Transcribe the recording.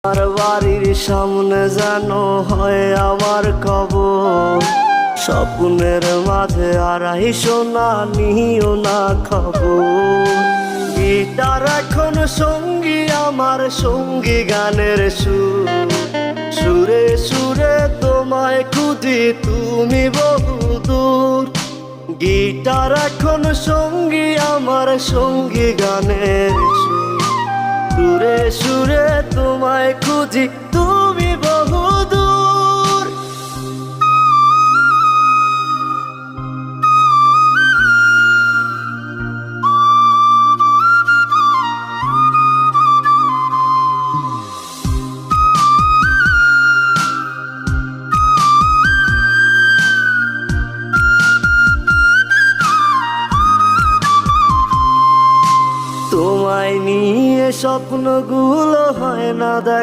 আমার বাড়ির সামনে যেন হয় আমার কবর, স্বপ্নের মাঝে আড়াইশো না নিও না খবর। গিটার এখন সঙ্গী আমার, সঙ্গী গানের সুর, সুরে সুরে তোমায় খুঁজি তুমি বহুদূর। গিটার এখন সঙ্গী আমার, সঙ্গী গানের সুর, সুরে সুরে তোমায় খুঁজি তুমি বহুদূর। তোমায় নিয়ে স্বপ্নগুলো হয় না দেখা।